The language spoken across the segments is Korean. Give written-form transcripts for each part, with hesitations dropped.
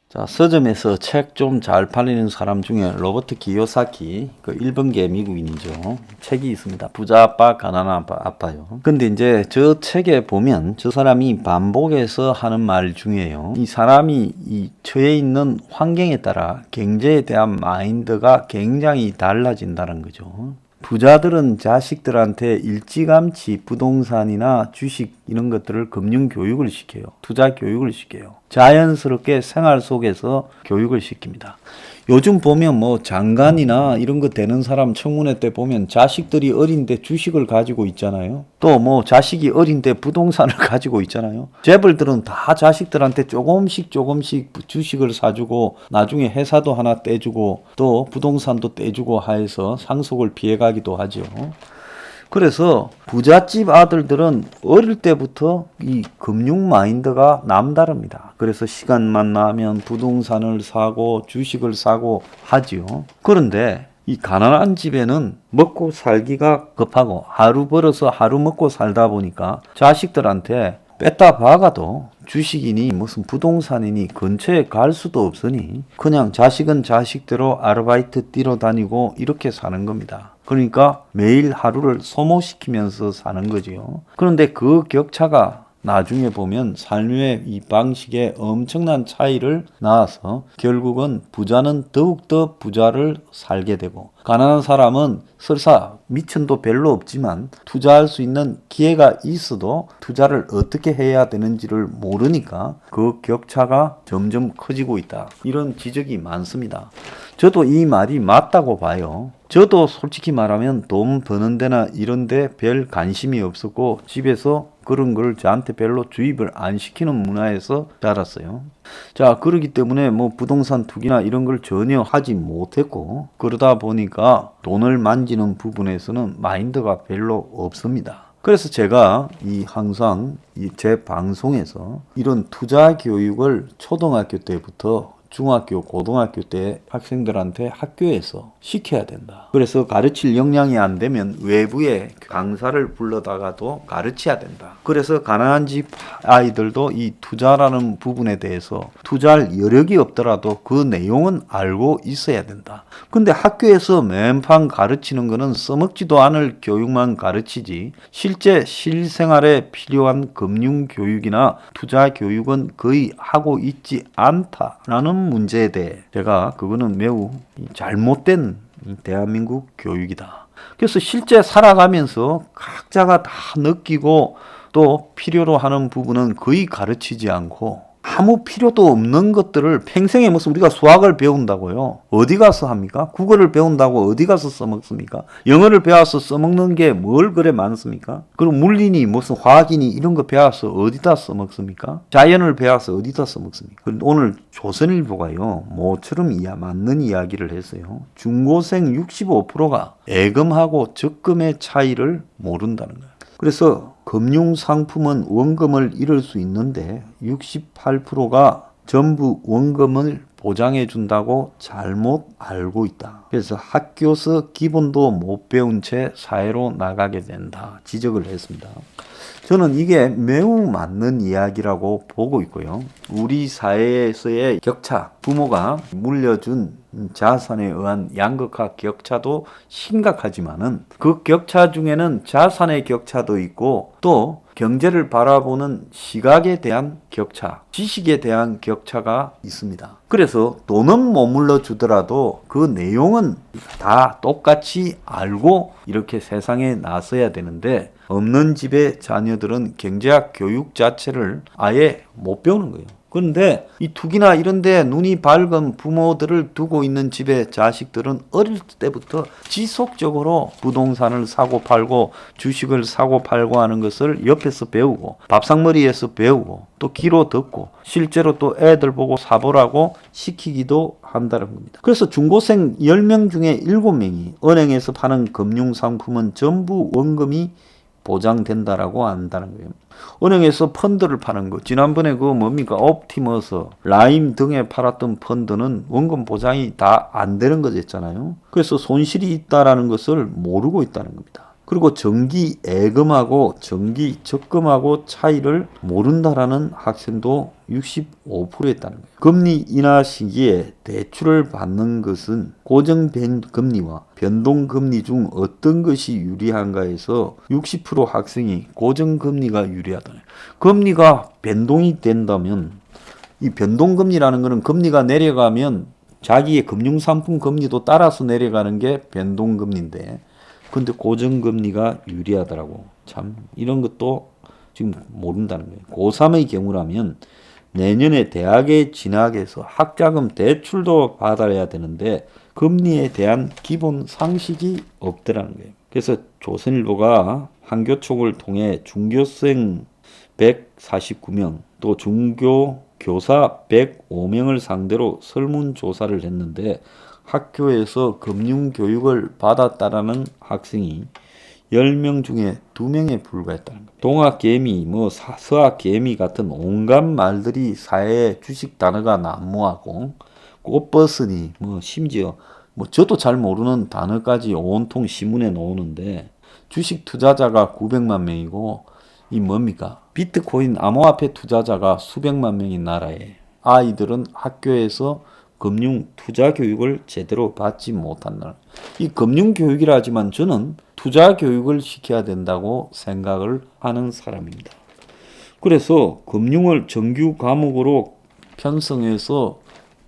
자, 서점에서 책 좀 잘 팔리는 사람 중에 로버트 기요사키, 그 일본계 미국인이죠. 책이 있습니다. 부자 아빠, 가난한 아빠요. 근데 이제 저 책에 보면 저 사람이 반복해서 하는 말 중에요. 이 사람이 이 처해 있는 환경에 따라 경제에 대한 마인드가 굉장히 달라진다는 거죠. 부자들은 자식들한테 일찌감치 부동산이나 주식 이런 것들을 금융 교육을 시켜요. 투자 교육을 시켜요. 자연스럽게 생활 속에서 교육을 시킵니다. 요즘 보면 뭐 장관이나 이런 거 되는 사람 청문회 때 보면 자식들이 어린데 주식을 가지고 있잖아요. 또 뭐 자식이 어린데 부동산을 가지고 있잖아요. 재벌들은 다 자식들한테 조금씩 주식을 사주고 나중에 회사도 하나 떼주고 또 부동산도 떼주고 하여서 상속을 피해가기도 하죠. 그래서 부잣집 아들들은 어릴 때부터 이 금융 마인드가 남다릅니다. 그래서 시간만 나면 부동산을 사고 주식을 사고 하지요. 그런데 이 가난한 집에는 먹고 살기가 급하고 하루 벌어서 하루 먹고 살다 보니까 자식들한테 뺐다 박아도 주식이니 무슨 부동산이니 근처에 갈 수도 없으니 그냥 자식은 자식대로 아르바이트 뛰러 다니고 이렇게 사는 겁니다. 그러니까 매일 하루를 소모시키면서 사는 거지요. 그런데 그 격차가 나중에 보면 삶의 이 방식에 엄청난 차이를 낳아서 결국은 부자는 더욱더 부자를 살게 되고 가난한 사람은 설사 미천도 별로 없지만 투자할 수 있는 기회가 있어도 투자를 어떻게 해야 되는지를 모르니까 그 격차가 점점 커지고 있다. 이런 지적이 많습니다. 저도 이 말이 맞다고 봐요. 저도 솔직히 말하면 돈 버는 데나 이런 데 별 관심이 없었고 집에서 그런 걸 저한테 별로 주입을 안 시키는 문화에서 자랐어요. 자, 그러기 때문에 뭐 부동산 투기나 이런 걸 전혀 하지 못했고 그러다 보니까 돈을 만지는 부분에서는 마인드가 별로 없습니다. 그래서 제가 항상 제 방송에서 이런 투자 교육을 초등학교 때부터 중학교, 고등학교 때 학생들한테 학교에서 시켜야 된다. 그래서 가르칠 역량이 안 되면 외부에 강사를 불러다가도 가르쳐야 된다. 그래서 가난한 집 아이들도 이 투자라는 부분에 대해서 투자할 여력이 없더라도 그 내용은 알고 있어야 된다. 근데 학교에서 맨판 가르치는 거는 써먹지도 않을 교육만 가르치지 실제 실생활에 필요한 금융 교육이나 투자 교육은 거의 하고 있지 않다라는 문제에 대해 제가 그거는 매우 잘못된 대한민국 교육이다. 그래서 실제 살아가면서 각자가 다 느끼고 또 필요로 하는 부분은 거의 가르치지 않고 아무 필요도 없는 것들을 평생에 무슨 우리가 수학을 배운다고요. 어디 가서 합니까? 국어를 배운다고 어디 가서 써먹습니까? 영어를 배워서 써먹는 게 뭘 그래 많습니까? 그리고 물리니 무슨 화학이니 이런 거 배워서 어디다 써먹습니까? 자연을 배워서 어디다 써먹습니까? 오늘 조선일보가요. 모처럼 맞는 이야기를 했어요. 중고생 65%가 예금하고 적금의 차이를 모른다는 거예요. 그래서 금융상품은 원금을 잃을 수 있는데 68%가 전부 원금을 보장해 준다고 잘못 알고 있다. 그래서 학교에서 기본도 못 배운 채 사회로 나가게 된다. 지적을 했습니다. 저는 이게 매우 맞는 이야기라고 보고 있고요. 우리 사회에서의 격차, 부모가 물려준 자산에 의한 양극화 격차도 심각하지만은 그 격차 중에는 자산의 격차도 있고 또 경제를 바라보는 시각에 대한 격차, 지식에 대한 격차가 있습니다. 그래서 돈은 못 물려주더라도 그 내용은 다 똑같이 알고 이렇게 세상에 나서야 되는데 없는 집의 자녀들은 경제학 교육 자체를 아예 못 배우는 거예요. 그런데 이 투기나 이런 데 눈이 밝은 부모들을 두고 있는 집의 자식들은 어릴 때부터 지속적으로 부동산을 사고 팔고 주식을 사고 팔고 하는 것을 옆에서 배우고 밥상머리에서 배우고 또 귀로 듣고 실제로 또 애들 보고 사보라고 시키기도 한다는 겁니다. 그래서 중고생 10명 중에 7명이 은행에서 파는 금융상품은 전부 원금이 보장된다라고 한다는 거예요. 은행에서 펀드를 파는 거. 지난번에 그거 뭡니까? 옵티머스, 라임 등에 팔았던 펀드는 원금 보장이 다 안 되는 거였잖아요. 그래서 손실이 있다라는 것을 모르고 있다는 겁니다. 그리고 정기 예금하고 정기 적금하고 차이를 모른다라는 학생도 65%였다는 거예요. 금리 인하 시기에 대출을 받는 것은 고정금리와 변동금리 중 어떤 것이 유리한가에서 60% 학생이 고정금리가 유리하다는 거예요. 금리가 변동이 된다면 이 변동금리라는 것은 금리가 내려가면 자기의 금융상품 금리도 따라서 내려가는 게 변동금리인데 근데 고정금리가 유리하더라고. 참 이런 것도 지금 모른다는 거예요. 고3의 경우라면 내년에 대학에 진학해서 학자금 대출도 받아야 되는데 금리에 대한 기본 상식이 없더라는 거예요. 그래서 조선일보가 한교총을 통해 중교생 149명 또 중교 교사 105명을 상대로 설문조사를 했는데 학교에서 금융교육을 받았다라는 학생이 10명 중에 2명에 불과했다는 거예요. 동학개미, 서학개미 같은 온갖 말들이 사회에 주식 단어가 난무하고 꽃버스니 심지어 저도 잘 모르는 단어까지 온통 신문에 나오는데 주식 투자자가 900만 명이고 이 뭡니까? 비트코인 암호화폐 투자자가 수백만 명인 나라에 아이들은 학교에서 금융 투자 교육을 제대로 받지 못한다. 이 금융 교육이라 하지만 저는 투자 교육을 시켜야 된다고 생각을 하는 사람입니다. 그래서 금융을 정규 과목으로 편성해서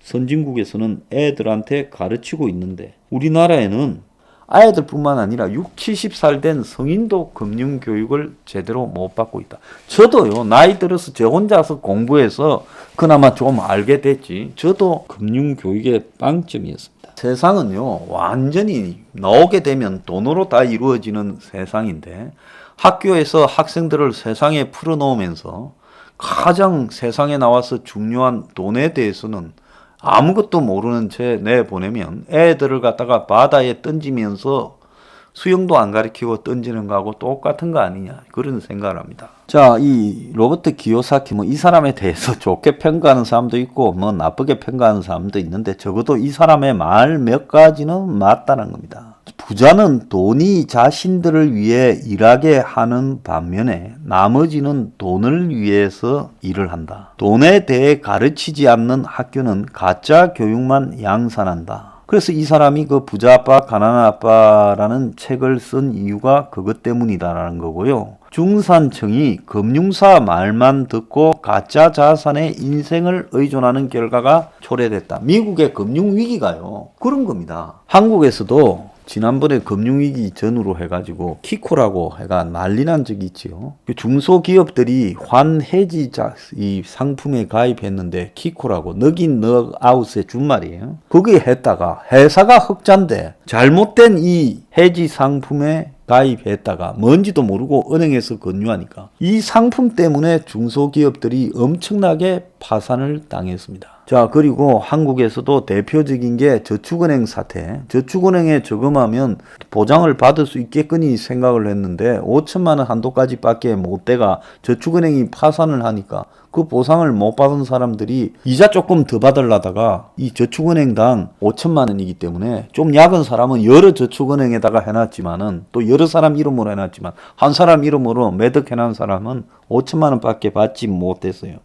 선진국에서는 애들한테 가르치고 있는데 우리나라에는 아이들뿐만 아니라 60, 70살 된 성인도 금융교육을 제대로 못 받고 있다. 저도요, 나이 들어서 저 혼자서 공부해서 그나마 좀 알게 됐지. 저도 금융교육의 빵점이었습니다. 세상은요, 완전히 나오게 되면 돈으로 다 이루어지는 세상인데 학교에서 학생들을 세상에 풀어놓으면서 가장 세상에 나와서 중요한 돈에 대해서는 아무것도 모르는 채 내보내면 애들을 갖다가 바다에 던지면서 수영도 안 가르치고 던지는 거하고 똑같은 거 아니냐 그런 생각을 합니다. 자, 이 로버트 기요사키 이 사람에 대해서 좋게 평가하는 사람도 있고 나쁘게 평가하는 사람도 있는데 적어도 이 사람의 말 몇 가지는 맞다는 겁니다. 부자는 돈이 자신들을 위해 일하게 하는 반면에 나머지는 돈을 위해서 일을 한다. 돈에 대해 가르치지 않는 학교는 가짜 교육만 양산한다. 그래서 이 사람이 그 부자 아빠, 가난한 아빠라는 책을 쓴 이유가 그것 때문이다라는 거고요. 중산층이 금융사 말만 듣고 가짜 자산에 인생을 의존하는 결과가 초래됐다. 미국의 금융위기가요. 그런 겁니다. 한국에서도 지난번에 금융위기 전후로 해가지고 키코라고 해가 난리 난 적이 있지요. 중소기업들이 환해지 이 상품에 가입했는데 키코라고 넉인 넉아웃의 준말이에요. 거기에 했다가 회사가 흑자인데 잘못된 이 해지 상품에 가입했다가 뭔지도 모르고 은행에서 건류하니까 이 상품 때문에 중소기업들이 엄청나게 파산을 당했습니다. 자, 그리고 한국에서도 대표적인 게 저축은행 사태. 저축은행에 저금하면 보장을 받을 수 있겠거니 생각을 했는데 5천만 원 한도까지 밖에 못 돼가 저축은행이 파산을 하니까 그 보상을 못 받은 사람들이 이자 조금 더 받으려다가 이 저축은행당 5천만 원이기 때문에 좀 약은 사람은 여러 저축은행에다가 해놨지만은 또 여러 사람 이름으로 해놨지만 한 사람 이름으로 매덕해놓은 사람은 5천만 원밖에 받지 못했어요.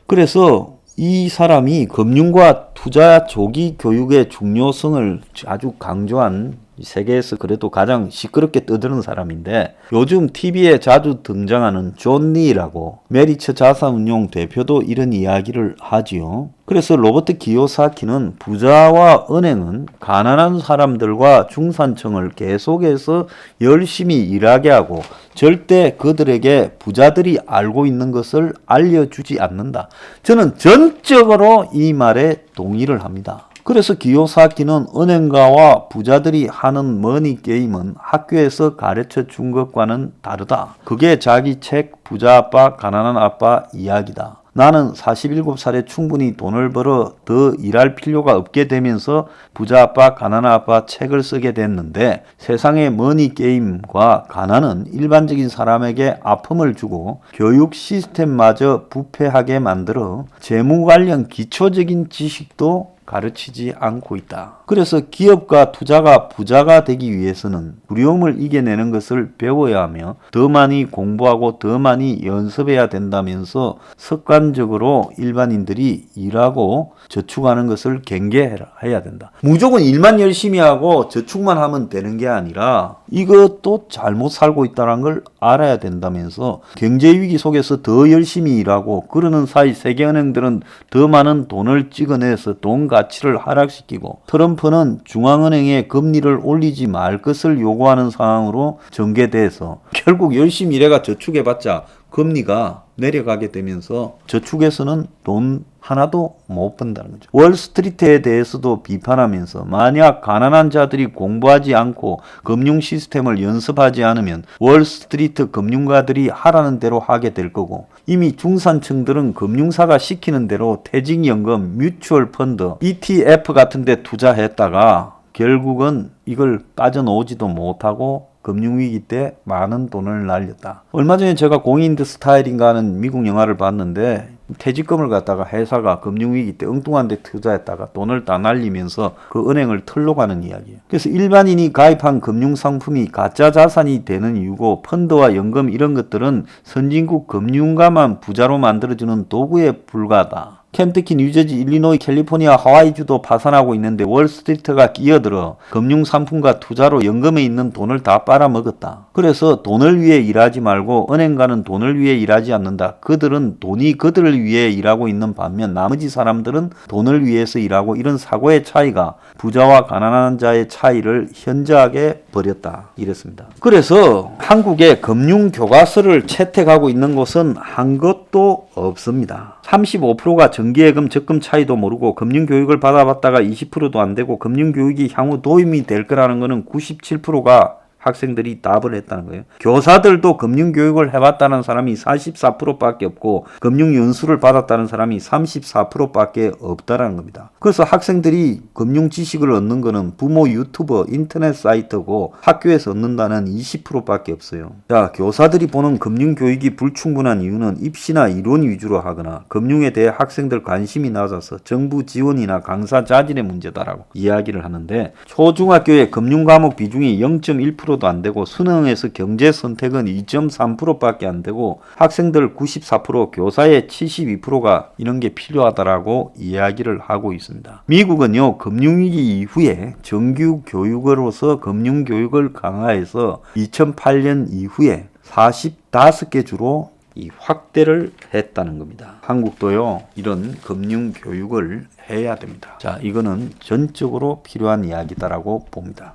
그래서 이 사람이 금융과 투자 조기 교육의 중요성을 아주 강조한 세계에서 그래도 가장 시끄럽게 떠드는 사람인데 요즘 TV에 자주 등장하는 존 리라고 메리처 자산운용 대표도 이런 이야기를 하지요. 그래서 로버트 기요사키는 부자와 은행은 가난한 사람들과 중산층을 계속해서 열심히 일하게 하고 절대 그들에게 부자들이 알고 있는 것을 알려주지 않는다. 저는 전적으로 이 말에 동의를 합니다. 그래서 기요사키는 은행가와 부자들이 하는 머니 게임은 학교에서 가르쳐 준 것과는 다르다. 그게 자기 책 부자 아빠 가난한 아빠 이야기다. 나는 47살에 충분히 돈을 벌어 더 일할 필요가 없게 되면서 부자 아빠 가난한 아빠 책을 쓰게 됐는데 세상의 머니 게임과 가난은 일반적인 사람에게 아픔을 주고 교육 시스템마저 부패하게 만들어 재무 관련 기초적인 지식도 가르치지 않고 있다. 그래서 기업과 투자가 부자가 되기 위해서는 두려움을 이겨내는 것을 배워야 하며 더 많이 공부하고 더 많이 연습해야 된다면서 습관적으로 일반인들이 일하고 저축하는 것을 경계해야 된다. 무조건 일만 열심히 하고 저축만 하면 되는 게 아니라 이것도 잘못 살고 있다는 걸 알아야 된다면서 경제위기 속에서 더 열심히 일하고 그러는 사이 세계은행들은 더 많은 돈을 찍어내서 돈 가치를 하락시키고 트럼프는 중앙은행에 금리를 올리지 말 것을 요구하는 상황으로 전개돼서 결국 열심히 일해가 저축해봤자 금리가 내려가게 되면서 저축에서는 돈 하나도 못 번다는 거죠. 월스트리트에 대해서도 비판하면서 만약 가난한 자들이 공부하지 않고 금융 시스템을 연습하지 않으면 월스트리트 금융가들이 하라는 대로 하게 될 거고 이미 중산층들은 금융사가 시키는 대로 퇴직연금, 뮤추얼 펀드, ETF 같은 데 투자했다가 결국은 이걸 빠져나오지도 못하고 금융위기 때 많은 돈을 날렸다. 얼마 전에 제가 공인드 스타일인가 하는 미국 영화를 봤는데 퇴직금을 갖다가 회사가 금융위기 때 엉뚱한 데 투자했다가 돈을 다 날리면서 그 은행을 털러 가는 이야기예요. 그래서 일반인이 가입한 금융상품이 가짜 자산이 되는 이유고 펀드와 연금 이런 것들은 선진국 금융가만 부자로 만들어주는 도구에 불과하다. 켄터키, 뉴저지, 일리노이, 캘리포니아, 하와이주도 파산하고 있는데 월스트리트가 끼어들어 금융상품과 투자로 연금에 있는 돈을 다 빨아먹었다. 그래서 돈을 위해 일하지 말고 은행가는 돈을 위해 일하지 않는다. 그들은 돈이 그들을 위해 일하고 있는 반면 나머지 사람들은 돈을 위해서 일하고 이런 사고의 차이가 부자와 가난한 자의 차이를 현저하게 벌였다. 이랬습니다. 그래서 한국에 금융교과서를 채택하고 있는 곳은 한 곳도 없습니다. 35%가 정기예금 적금 차이도 모르고 금융교육을 받아봤다가 20%도 안 되고 금융교육이 향후 도움이 될 거라는 것은 97%가 학생들이 답을 했다는 거예요. 교사들도 금융교육을 해봤다는 사람이 44%밖에 없고 금융연수를 받았다는 사람이 34%밖에 없다는 겁니다. 그래서 학생들이 금융 지식을 얻는 거는 부모 유튜버, 인터넷 사이트고 학교에서 얻는다는 20%밖에 없어요. 자, 교사들이 보는 금융교육이 불충분한 이유는 입시나 이론 위주로 하거나 금융에 대해 학생들 관심이 낮아서 정부 지원이나 강사 자질의 문제다라고 이야기를 하는데 초중학교의 금융과목 비중이 0.1%도 안 되고 수능에서 경제 선택은 2.3%밖에 안 되고 학생들 94%, 교사의 72%가 이런 게 필요하다라고 이야기를 하고 있습니다. 미국은요, 금융위기 이후에 정규 교육으로서 금융교육을 강화해서 2008년 이후에 45개 주로 이 확대를 했다는 겁니다. 한국도요, 이런 금융교육을 해야 됩니다. 자, 이거는 전적으로 필요한 이야기다라고 봅니다.